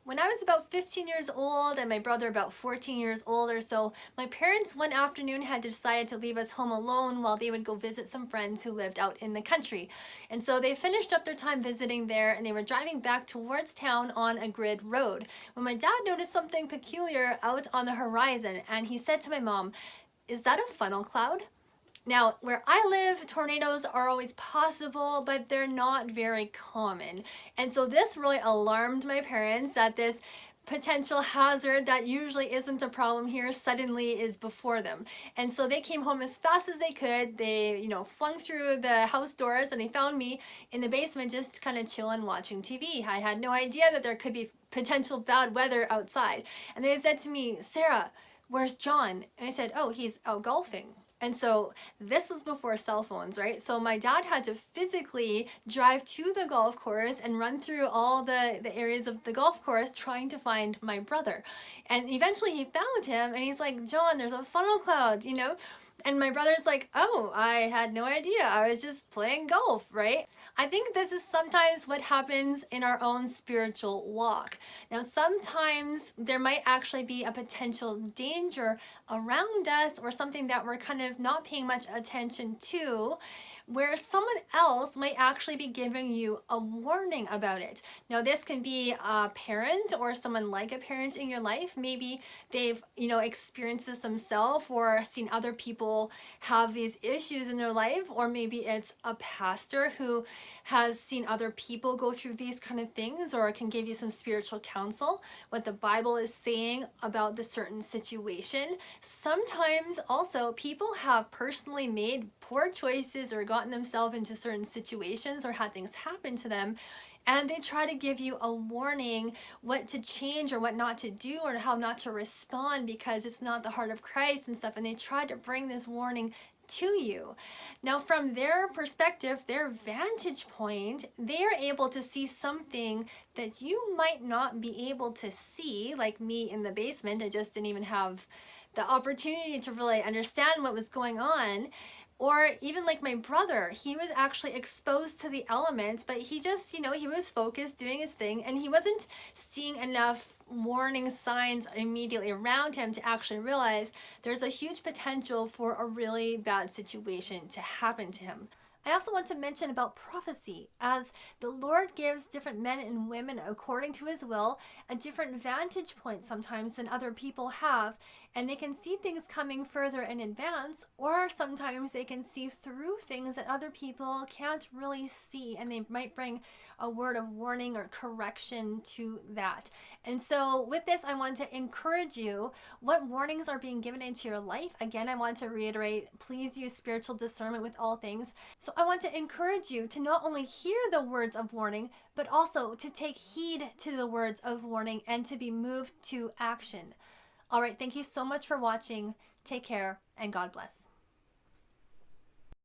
When I was about 15 years old and my brother about 14 years old or so, my parents one afternoon had decided to leave us home alone while they would go visit some friends who lived out in the country. And so they finished up their time visiting there and they were driving back towards town on a grid road when my dad noticed something peculiar out on the horizon, and he said to my mom, "Is that a funnel cloud?" Now, where I live, tornadoes are always possible, but they're not very common. And so this really alarmed my parents that this potential hazard that usually isn't a problem here suddenly is before them. And so they came home as fast as they could. They, flung through the house doors and they found me in the basement just kind of chilling watching TV. I had no idea that there could be potential bad weather outside. And they said to me, "Sarah, where's John?" And I said, "Oh, he's out golfing." And so this was before cell phones, right? So my dad had to physically drive to the golf course and run through all the areas of the golf course trying to find my brother. And eventually he found him and he's like, "John, there's a funnel cloud." And my brother's like, "Oh, I had no idea. I was just playing golf," right? I think this is sometimes what happens in our own spiritual walk. Now, sometimes there might actually be a potential danger around us or something that we're kind of not paying much attention to, where someone else might actually be giving you a warning about it. Now, this can be a parent or someone like a parent in your life. Maybe they've, experienced this themselves or seen other people have these issues in their life, or maybe it's a pastor who has seen other people go through these kind of things, or can give you some spiritual counsel, what the Bible is saying about the certain situation. Sometimes also people have personally made poor choices or gotten themselves into certain situations or had things happen to them, and they try to give you a warning what to change or what not to do or how not to respond because it's not the heart of Christ and stuff, and they try to bring this warning to you. Now, from their perspective, their vantage point, they are able to see something that you might not be able to see. Like me in the basement, I just didn't even have the opportunity to really understand what was going on. Or even like my brother, he was actually exposed to the elements, but he just, he was focused doing his thing, and he wasn't seeing enough warning signs immediately around him to actually realize there's a huge potential for a really bad situation to happen to him. I also want to mention about prophecy, as the Lord gives different men and women, according to his will, a different vantage point sometimes than other people have, and they can see things coming further in advance, or sometimes they can see through things that other people can't really see, and they might bring a word of warning or correction to that. And so with this, I want to encourage you, what warnings are being given into your life. Again, I want to reiterate, please use spiritual discernment with all things. So I want to encourage you to not only hear the words of warning, but also to take heed to the words of warning and to be moved to action. All right, thank you so much for watching. Take care and God bless.